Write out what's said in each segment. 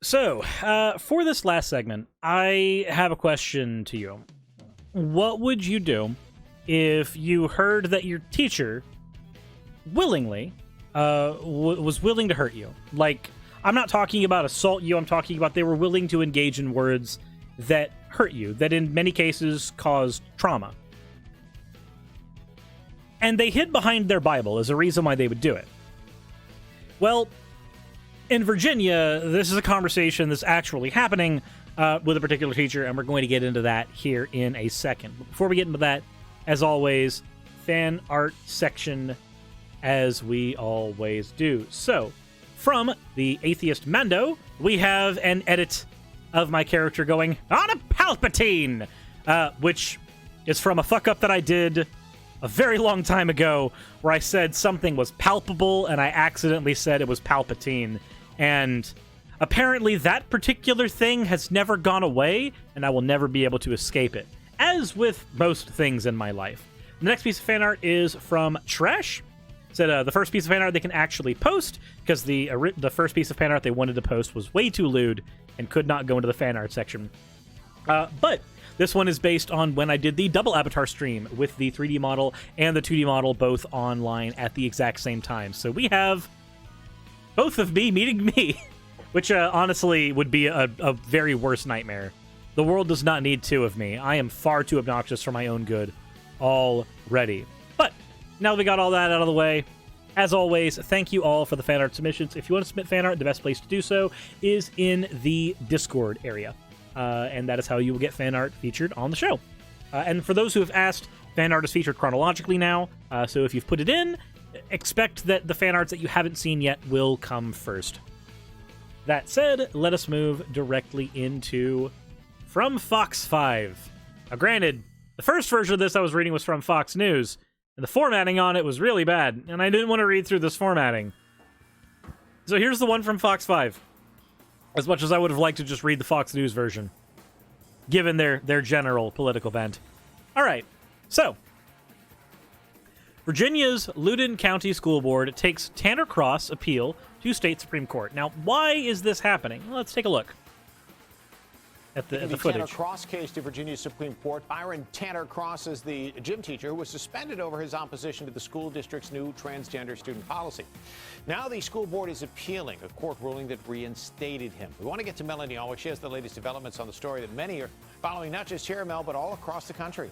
So, for this last segment, I have a question to you. What would you do if you heard that your teacher willingly was willing to hurt you? Like, I'm not talking about assault you, I'm talking about they were willing to engage in words that hurt you, that in many cases caused trauma. And they hid behind their Bible as a reason why they would do it. Well, in Virginia, this is a conversation that's actually happening with a particular teacher, and we're going to get into that here in a second. But before we get into that, as always, fan art section, as we always do. So, from the Atheist Mando, we have an edit of my character going, "On a Palpatine!" Which is from a fuck-up that I did a very long time ago, where I said something was palpable, and I accidentally said it was Palpatine. And apparently that particular thing has never gone away, and I will never be able to escape it, as with most things in my life. The next piece of fan art is from Trash. Said the first piece of fan art they can actually post, because the first piece of fan art they wanted to post was way too lewd and could not go into the fan art section. But this one is based on when I did the double avatar stream with the 3D model and the 2D model both online at the exact same time. So we have both of me meeting me, which honestly would be a very worse nightmare. The world does not need two of me. I am far too obnoxious for my own good already. But now that we got all that out of the way, as always, thank you all for the fan art submissions. If you want to submit fan art, the best place to do so is in the Discord area. And that is how you will get fan art featured on the show. And for those who have asked, fan art is featured chronologically now. So if you've put it in, expect that the fan arts that you haven't seen yet will come first. That said, let us move directly into From Fox 5. Now, granted, the first version of this I was reading was from Fox News, and the formatting on it was really bad, and I didn't want to read through this formatting. So here's the one from Fox 5. As much as I would have liked to just read the Fox News version, given their general political bent. Alright, so Virginia's Loudoun County School Board takes Tanner Cross appeal to state Supreme Court. Now, why is this happening? Well, let's take a look at the footage. Tanner Cross case to Virginia's Supreme Court. Byron Tanner Cross is the gym teacher who was suspended over his opposition to the school district's new transgender student policy. Now the school board is appealing a court ruling that reinstated him. We want to get to Melanie Always. She has the latest developments on the story that many are following, not just here, Mel, but all across the country.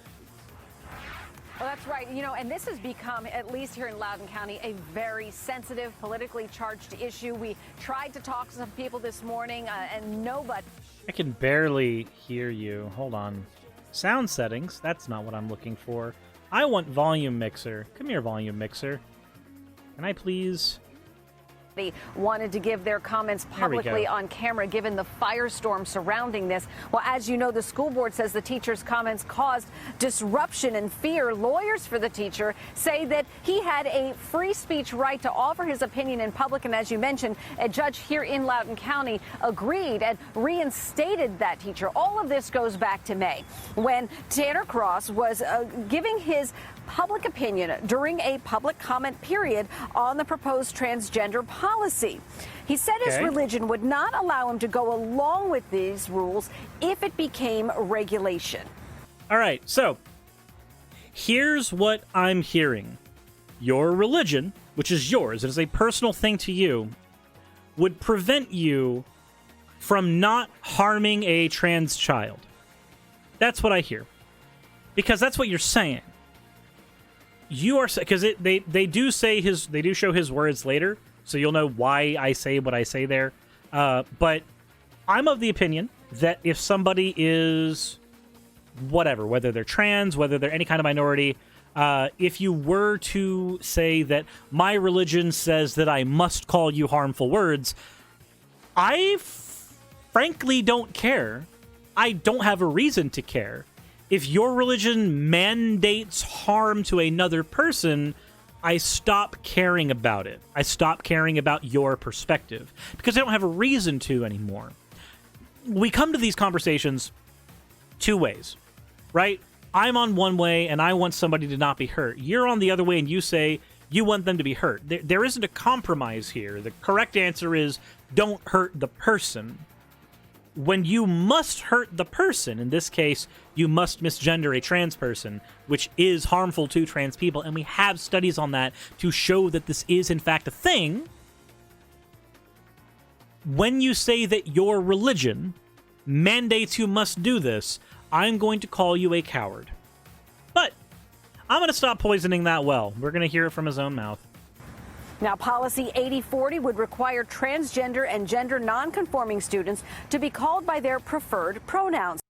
Well, that's right. You know, and this has become, at least here in Loudoun County, a very sensitive, politically charged issue. We tried to talk to some people this morning, and nobody. I can barely hear you. Hold on. Sound settings. That's not what I'm looking for. I want volume mixer. Come here, volume mixer. Can I please? They wanted to give their comments publicly on camera, given the firestorm surrounding this. Well, as you know, the school board says the teacher's comments caused disruption and fear. Lawyers for the teacher say that he had a free speech right to offer his opinion in public. And as you mentioned, a judge here in Loudoun County agreed and reinstated that teacher. All of this goes back to May, when Tanner Cross was giving his public opinion during a public comment period on the proposed transgender policy. He said his religion would not allow him to go along with these rules if it became regulation. All right, so here's what I'm hearing. Your religion, which is yours, it is a personal thing to you, would prevent you from not harming a trans child. That's what I hear. Because that's what you're saying. You are, because they do say they do show his words later, so you'll know why I say what I say there. But I'm of the opinion that if somebody is whatever, whether they're trans, whether they're any kind of minority, if you were to say that my religion says that I must call you harmful words, I frankly don't care. I don't have a reason to care. If your religion mandates harm to another person, I stop caring about it. I stop caring about your perspective because I don't have a reason to anymore. We come to these conversations two ways, right? I'm on one way and I want somebody to not be hurt. You're on the other way and you say You want them to be hurt. There isn't a compromise here. The correct answer is don't hurt the person. When you must hurt the person, in this case, you must misgender a trans person, which is harmful to trans people, and we have studies on that to show that this is, in fact, a thing. When you say that your religion mandates you must do this, I'm going to call you a coward. But I'm going to stop poisoning that well. We're going to hear it from his own mouth. Now, Policy 8040 would require transgender and gender nonconforming students to be called by their preferred pronouns.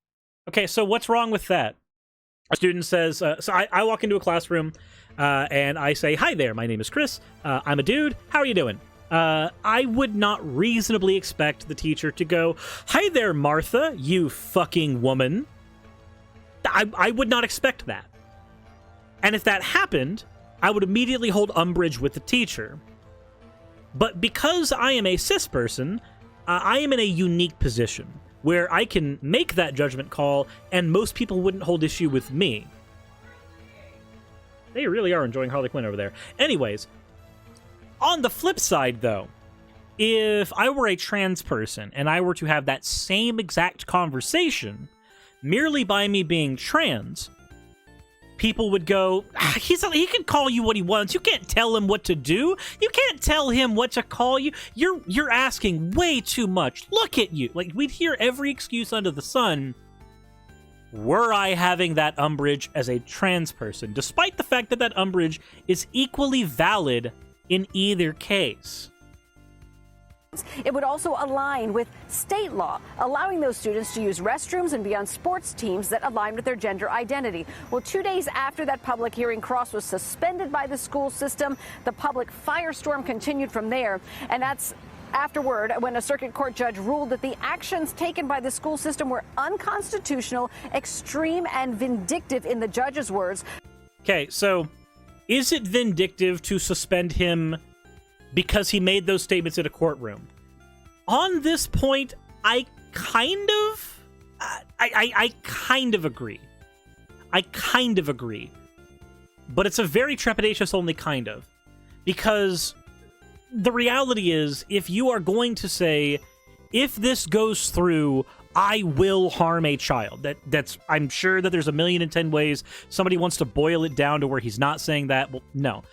Okay, so what's wrong with that? A student says, so I walk into a classroom and I say, hi there, my name is Chris. I'm a dude. How are you doing? I would not reasonably expect the teacher to go, hi there, Martha, you fucking woman. I would not expect that. And if that happened, I would immediately hold umbrage with the teacher. But because I am a cis person, I am in a unique position where I can make that judgment call and most people wouldn't hold issue with me. They really are enjoying Harley Quinn over there. Anyways, on the flip side, though, if I were a trans person and I were to have that same exact conversation, merely by me being trans, people would go, he can call you what he wants. You can't tell him what to do. You can't tell him what to call you. You're asking way too much. Look at you. Like, we'd hear every excuse under the sun were I having that umbrage as a trans person, despite the fact that that umbrage is equally valid in either case. It would also align with state law, allowing those students to use restrooms and be on sports teams that align with their gender identity. Well, 2 days after that public hearing, Cross was suspended by the school system. The public firestorm continued from there, and that's afterward when a circuit court judge ruled that the actions taken by the school system were unconstitutional, extreme, and vindictive, in the judge's words. Okay, so is it vindictive to suspend him because he made those statements in a courtroom? On this point, I kind of agree. I kind of agree. But it's a very trepidatious only kind of. Because the reality is, if you are going to say, if this goes through, I will harm a child. That's I'm sure that there's 1,010 ways somebody wants to boil it down to where he's not saying that. Well, no.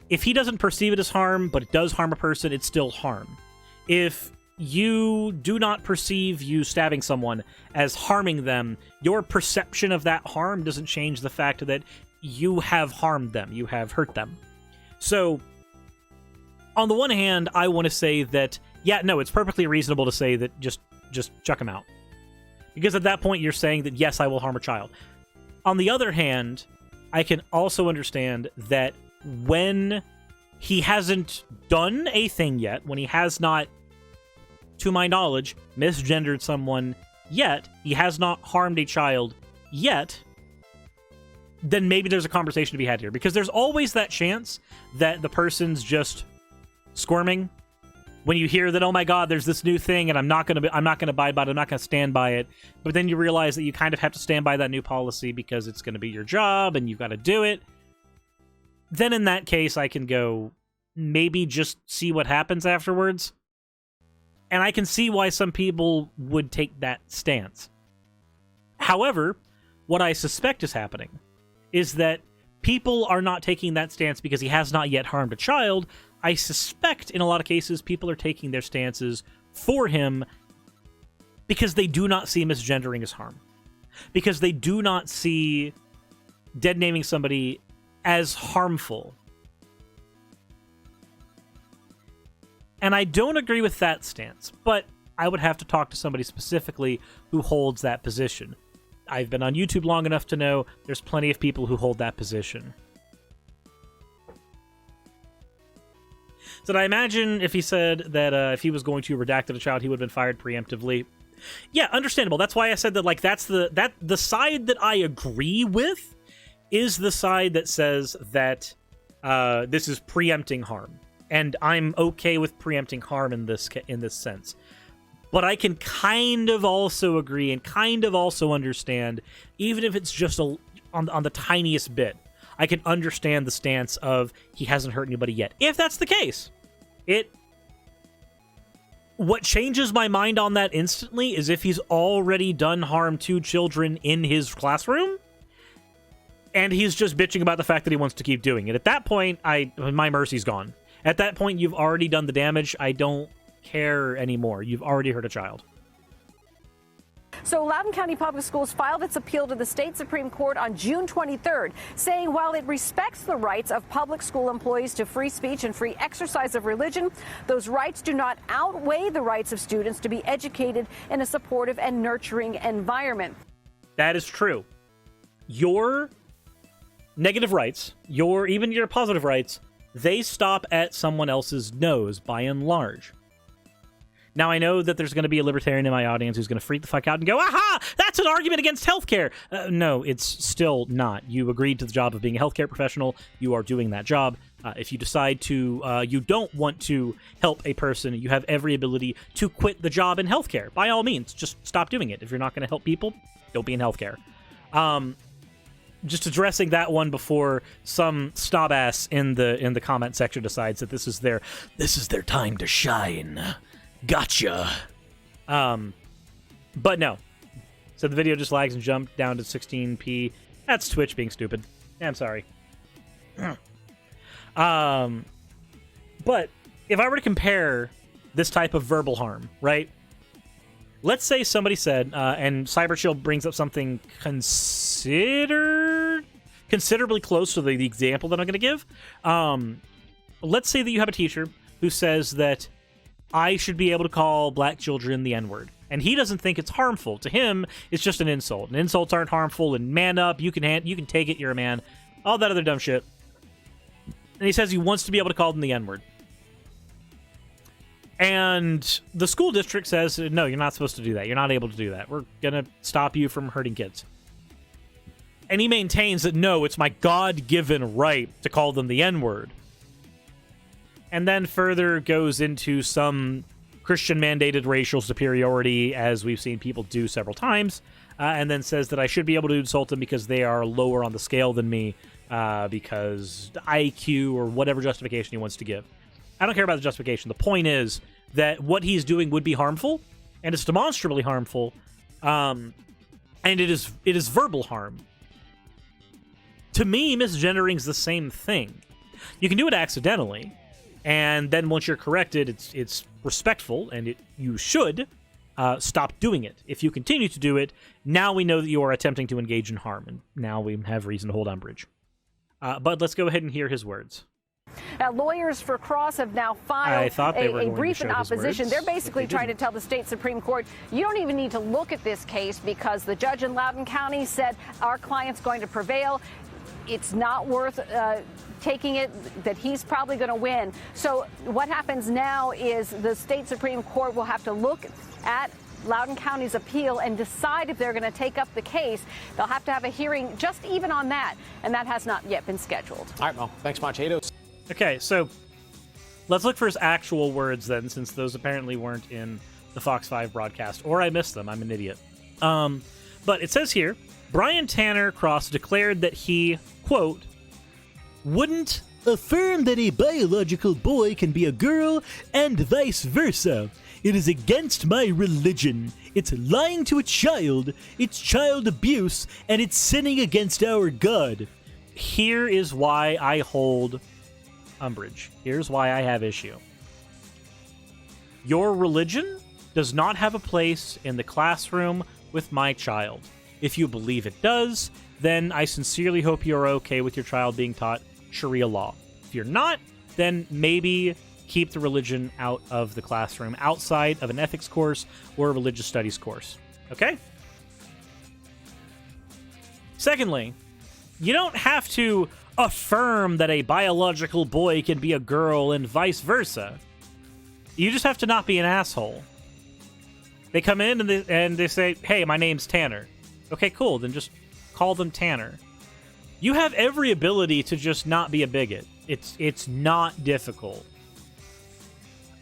If he doesn't perceive it as harm, but it does harm a person, it's still harm. If you do not perceive you stabbing someone as harming them, your perception of that harm doesn't change the fact that you have harmed them, you have hurt them. So, on the one hand, I want to say that, yeah, no, it's perfectly reasonable to say that just chuck him out. Because at that point, you're saying that, yes, I will harm a child. On the other hand, I can also understand that when he hasn't done a thing yet, when he has not, to my knowledge, misgendered someone yet, he has not harmed a child yet, then maybe there's a conversation to be had here. Because there's always that chance that the person's just squirming when you hear that, oh my god, there's this new thing and I'm not going to abide by it, I'm not going to stand by it. But then you realize that you kind of have to stand by that new policy because it's going to be your job and you've got to do it. Then in that case, I can go, maybe just see what happens afterwards. And I can see why some people would take that stance. However, what I suspect is happening is that people are not taking that stance because he has not yet harmed a child. I suspect in a lot of cases, people are taking their stances for him because they do not see misgendering as harm. Because they do not see dead-naming somebody as harmful. And I don't agree with that stance, but I would have to talk to somebody specifically who holds that position. I've been on YouTube long enough to know there's plenty of people who hold that position. So I imagine if he said that if he was going to redact a child, he would have been fired preemptively. Yeah, understandable. That's why I said that, like, that's the side that I agree with is the side that says that this is preempting harm. And I'm okay with preempting harm in this sense. But I can kind of also agree and kind of also understand, even if it's just on the tiniest bit, I can understand the stance of he hasn't hurt anybody yet. If that's the case, what changes my mind on that instantly is if he's already done harm to children in his classroom, and he's just bitching about the fact that he wants to keep doing it. At that point, my mercy's gone. At that point, you've already done the damage. I don't care anymore. You've already hurt a child. So Loudoun County Public Schools filed its appeal to the state Supreme Court on June 23rd, saying while it respects the rights of public school employees to free speech and free exercise of religion, those rights do not outweigh the rights of students to be educated in a supportive and nurturing environment. That is true. Your negative rights, even your positive rights, they stop at someone else's nose by and large. Now, I know that there's going to be a libertarian in my audience who's going to freak the fuck out and go, aha, that's an argument against healthcare. No, it's still not. You agreed to the job of being a healthcare professional. You are doing that job. If you decide to, you don't want to help a person, you have every ability to quit the job in healthcare. By all means, just stop doing it. If you're not going to help people, don't be in healthcare. Just addressing that one before some snob ass in the comment section decides that this is their time to shine. Gotcha. But no. So the video just lags and jumped down to 16p. That's Twitch being stupid. I'm sorry. But if I were to compare this type of verbal harm, right? Let's say somebody said, and CyberChill brings up something considerably close to the example that I'm going to give. Let's say that you have a teacher who says that I should be able to call black children the N-word. And he doesn't think it's harmful. To him, it's just an insult. And insults aren't harmful, and man up, you can take it, you're a man. All that other dumb shit. And he says he wants to be able to call them the N-word. And the school district says, no, you're not supposed to do that. You're not able to do that. We're going to stop you from hurting kids. And he maintains that, no, it's my God-given right to call them the N-word. And then further goes into some Christian-mandated racial superiority, as we've seen people do several times, and then says that I should be able to insult them because they are lower on the scale than me, because IQ or whatever justification he wants to give. I don't care about the justification. The point is that what he's doing would be harmful, and it's demonstrably harmful, and it is verbal harm. To me, misgendering's the same thing. You can do it accidentally, and then once you're corrected, it's respectful, and you should stop doing it. If you continue to do it, now we know that you are attempting to engage in harm, and now we have reason to hold umbrage. But let's go ahead and hear his words. Now, lawyers for Cross have now filed a brief in opposition. They're basically trying to tell the state Supreme Court, you don't even need to look at this case because the judge in Loudoun County said our client's going to prevail. It's not worth taking it, that he's probably going to win. So what happens now is the state Supreme Court will have to look at Loudoun County's appeal and decide if they're going to take up the case. They'll have to have a hearing just even on that, and that has not yet been scheduled. All right, well, thanks much, 806. Okay, so let's look for his actual words then, since those apparently weren't in the Fox 5 broadcast, or I missed them. I'm an idiot. But it says here, Brian Tanner Cross declared that he, quote, wouldn't affirm that a biological boy can be a girl and vice versa. It is against my religion. It's lying to a child, it's child abuse, and it's sinning against our God. Here is why I hold umbrage. Here's why I have issue. Your religion does not have a place in the classroom with my child. If you believe it does, then I sincerely hope you're okay with your child being taught Sharia law. If you're not, then maybe keep the religion out of the classroom, outside of an ethics course or a religious studies course. Okay? Secondly, you don't have to affirm that a biological boy can be a girl and vice versa. You just have to not be an asshole. They come in and they say, hey, my name's Tanner. Okay, cool, then just call them Tanner. You have every ability to just not be a bigot. It's not difficult.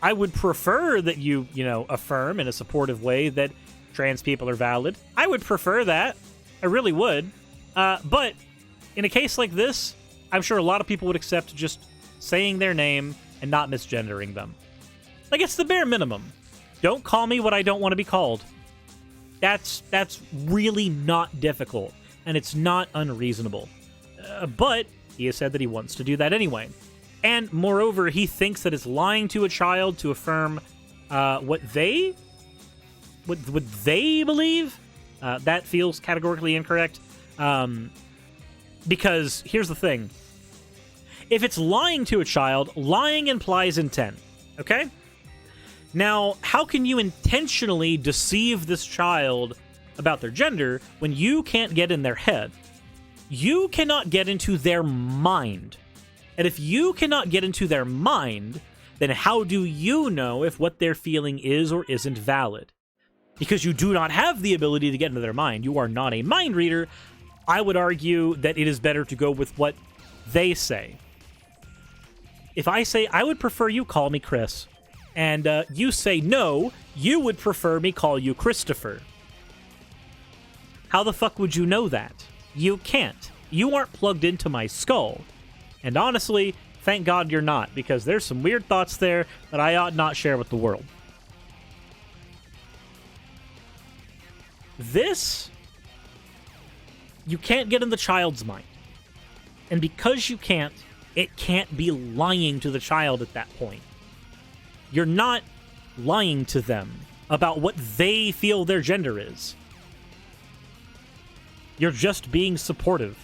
I would prefer that you affirm in a supportive way that trans people are valid. I would prefer that. I really would. But in a case like this, I'm sure a lot of people would accept just saying their name and not misgendering them. Like, it's the bare minimum. Don't call me what I don't want to be called. That's really not difficult, and it's not unreasonable. But he has said that he wants to do that anyway. And moreover, he thinks that it's lying to a child to affirm what they believe. That feels categorically incorrect. Because here's the thing. If it's lying to a child, lying implies intent. Okay? Now, how can you intentionally deceive this child about their gender when you can't get in their head? You cannot get into their mind. And if you cannot get into their mind, then how do you know if what they're feeling is or isn't valid? Because you do not have the ability to get into their mind. You are not a mind reader. I would argue that it is better to go with what they say. If I say, I would prefer you call me Chris, and you say, no, you would prefer me call you Christopher. How the fuck would you know that? You can't. You aren't plugged into my skull. And honestly, thank God you're not, because there's some weird thoughts there that I ought not share with the world. This, you can't get in the child's mind. And because you can't, it can't be lying to the child at that point. You're not lying to them about what they feel their gender is. You're just being supportive.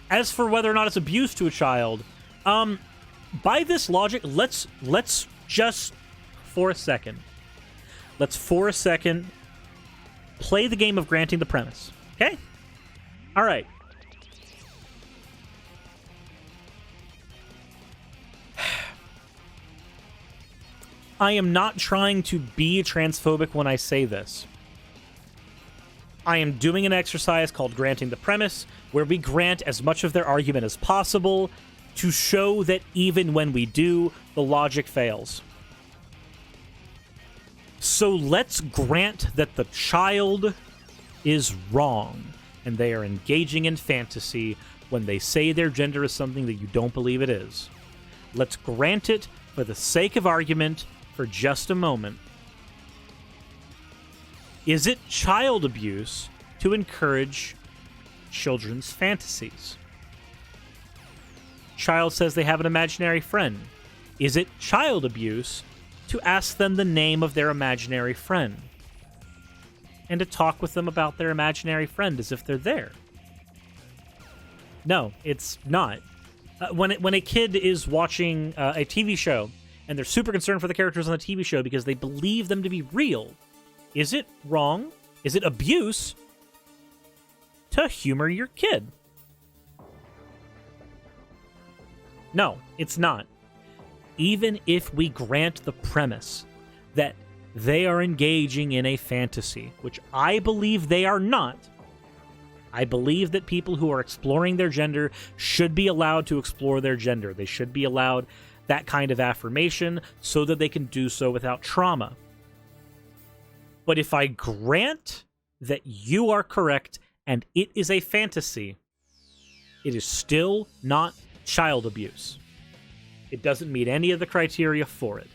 As for whether or not it's abuse to a child, by this logic, let's just for a second play the game of granting the premise. Okay? All right. I am not trying to be transphobic when I say this. I am doing an exercise called granting the premise, where we grant as much of their argument as possible to show that even when we do, the logic fails. So let's grant that the child is wrong, and they are engaging in fantasy when they say their gender is something that you don't believe it is. Let's grant it for the sake of argument for just a moment. Is it child abuse to encourage children's fantasies? Child says they have an imaginary friend. Is it child abuse to ask them the name of their imaginary friend and to talk with them about their imaginary friend as if they're there? No, it's not. When a kid is watching a TV show and they're super concerned for the characters on the TV show because they believe them to be real, is it wrong? Is it abuse to humor your kid? No, it's not. Even if we grant the premise that they are engaging in a fantasy, which I believe they are not, I believe that people who are exploring their gender should be allowed to explore their gender. They should be allowed that kind of affirmation so that they can do so without trauma. But if I grant that you are correct and it is a fantasy, it is still not child abuse. It doesn't meet any of the criteria for it.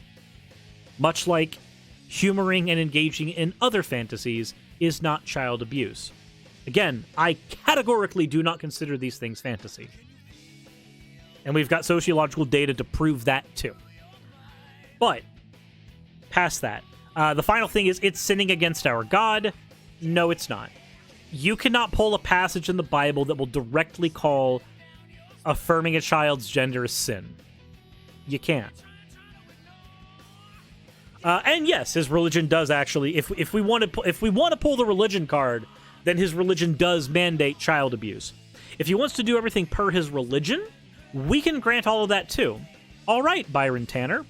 Much like humoring and engaging in other fantasies is not child abuse. Again, I categorically do not consider these things fantasy. And we've got sociological data to prove that too. But, past that, the final thing is, it's sinning against our God. No, it's not. You cannot pull a passage in the Bible that will directly call affirming a child's gender a sin. You can't. And yes, his religion does actually. If we want to pull the religion card, then his religion does mandate child abuse. If he wants to do everything per his religion, we can grant all of that too. All right, Byron Tanner.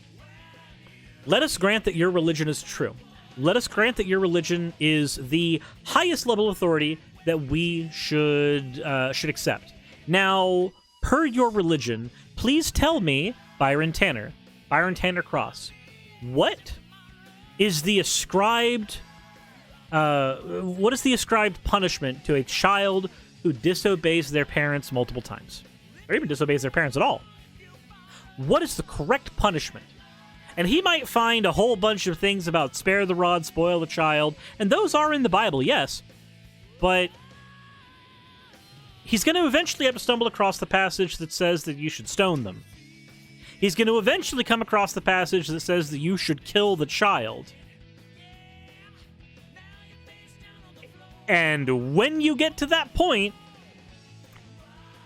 Let us grant that your religion is true. Let us grant that your religion is the highest level of authority that we should accept. Now, per your religion, please tell me, Byron Tanner Cross, what is the ascribed punishment to a child who disobeys their parents multiple times, or even disobeys their parents at all. What is the correct punishment? And he might find a whole bunch of things about spare the rod, spoil the child, and those are in the Bible, yes, but he's going to eventually have to stumble across the passage that says that you should stone them. He's going to eventually come across the passage that says that you should kill the child. And when you get to that point,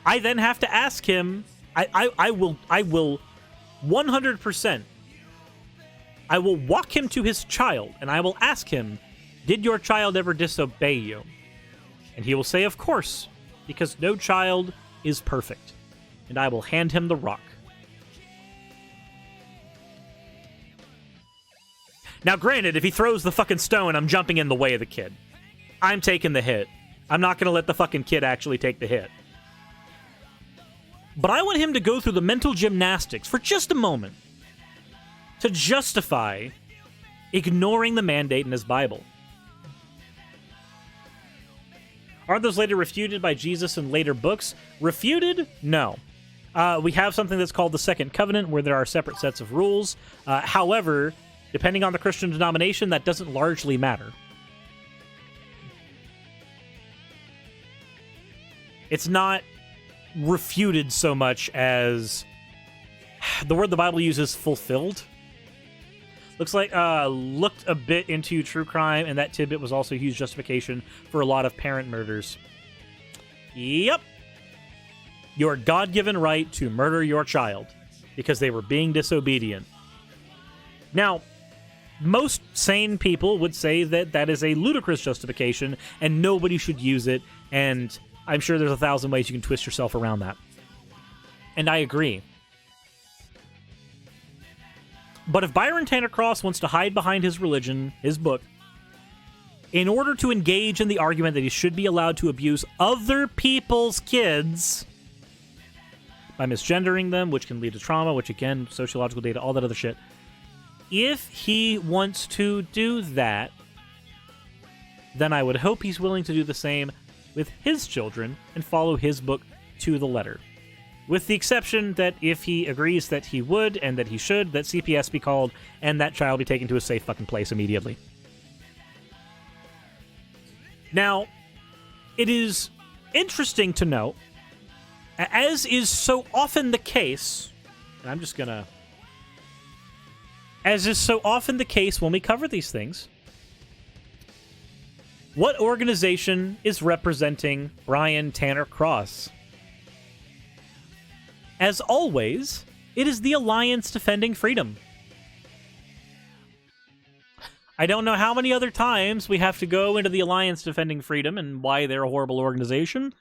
I then have to ask him, I will 100%, I will walk him to his child, and I will ask him, did your child ever disobey you? And he will say, of course, because no child is perfect. And I will hand him the rock. Now, granted, if he throws the fucking stone, I'm jumping in the way of the kid. I'm taking the hit. I'm not going to let the fucking kid actually take the hit. But I want him to go through the mental gymnastics for just a moment to justify ignoring the mandate in his Bible. Are those later refuted by Jesus in later books? Refuted? No. We have something that's called the Second Covenant, where there are separate sets of rules. However, depending on the Christian denomination, that doesn't largely matter. It's not refuted so much as the word the Bible uses, fulfilled. Looks like, looked a bit into true crime, and that tidbit was also a huge justification for a lot of parent murders. Yep. Your God-given right to murder your child because they were being disobedient. Now, most sane people would say that that is a ludicrous justification, and nobody should use it, and I'm sure there's 1,000 ways you can twist yourself around that. And I agree. But if Byron Tanner Cross wants to hide behind his religion, his book, in order to engage in the argument that he should be allowed to abuse other people's kids by misgendering them, which can lead to trauma, which again, sociological data, all that other shit, if he wants to do that, then I would hope he's willing to do the same with his children and follow his book to the letter. With the exception that if he agrees that he would and that he should, that CPS be called and that child be taken to a safe fucking place immediately. Now, it is interesting to note, as is so often the case, and I'm just gonna... As is so often the case when we cover these things, what organization is representing Brian Tanner Cross? As always, it is the Alliance Defending Freedom. I don't know how many other times we have to go into the Alliance Defending Freedom and why they're a horrible organization.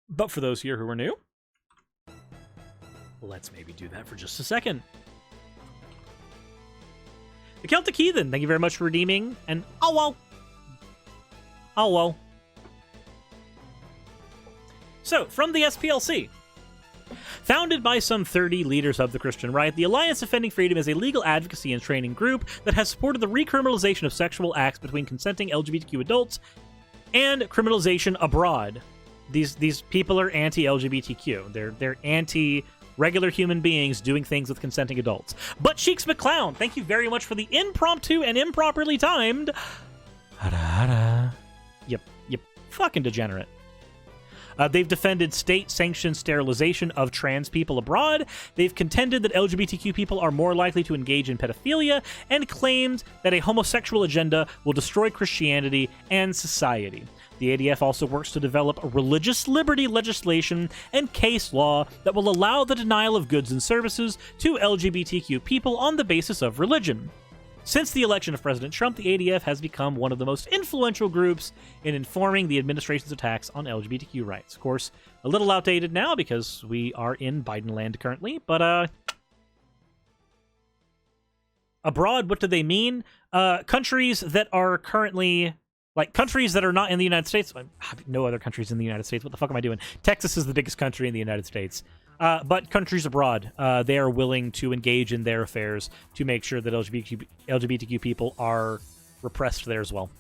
But for those here who are new, let's maybe do that for just a second. The Celtic Heathen, thank you very much for redeeming, and oh well. Oh well. So, from the SPLC. Founded by some 30 leaders of the Christian right, the Alliance Defending Freedom is a legal advocacy and training group that has supported the recriminalization of sexual acts between consenting LGBTQ adults and criminalization abroad. These people are anti-LGBTQ. They're anti-regular human beings doing things with consenting adults. But Cheeks McClown, thank you very much for the impromptu and improperly timed... Yep, fucking degenerate. They've defended state-sanctioned sterilization of trans people abroad. They've contended that LGBTQ people are more likely to engage in pedophilia and claimed that a homosexual agenda will destroy Christianity and society. The ADF also works to develop religious liberty legislation and case law that will allow the denial of goods and services to LGBTQ people on the basis of religion. Since the election of President Trump, the ADF has become one of the most influential groups in informing the administration's attacks on LGBTQ rights. Of course, a little outdated now because we are in Biden land currently, but abroad, what do they mean? Countries that are currently... Like, countries that are not in the United States. No other countries in the United States. What the fuck am I doing? Texas is the biggest country in the United States. But countries abroad, they are willing to engage in their affairs to make sure that LGBTQ people are repressed there as well.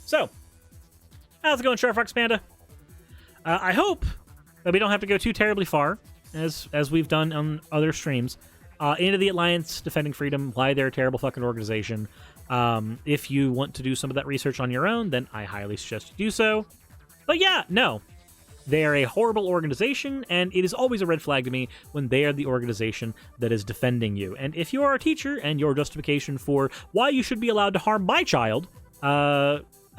So, how's it going, Sharfox Panda? I hope that we don't have to go too terribly far, as we've done on other streams, into the Alliance Defending Freedom, why they're a terrible fucking organization. If you want to do some of that research on your own, then I highly suggest you do so. But yeah, no. They are a horrible organization, and it is always a red flag to me when they are the organization that is defending you. And if you are a teacher and your justification for why you should be allowed to harm my child,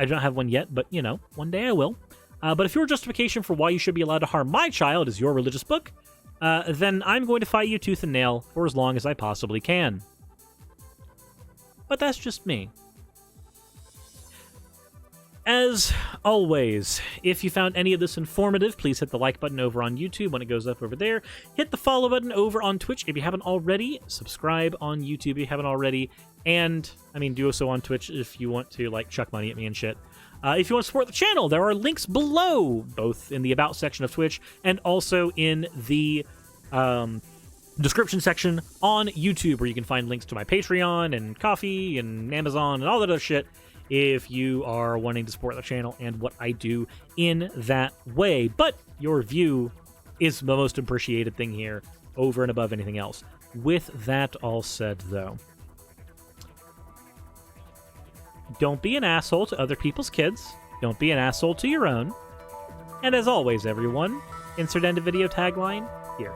I don't have one yet, but, you know, one day I will. But if your justification for why you should be allowed to harm my child is your religious book, then I'm going to fight you tooth and nail for as long as I possibly can. But that's just me. As always, if you found any of this informative, please hit the like button over on YouTube when it goes up over there. Hit the follow button over on Twitch if you haven't already. Subscribe on YouTube if you haven't already. And, I mean, do so on Twitch if you want to, like, chuck money at me and shit. If you want to support the channel, there are links below, both in the About section of Twitch and also in the description section on YouTube, where you can find links to my Patreon and Coffee and Amazon and all that other shit if you are wanting to support the channel and what I do in that way. But your view is the most appreciated thing here, over and above anything else. With that all said, though, don't be an asshole to other people's kids. Don't be an asshole to your own. And as always, everyone, insert end of video tagline here.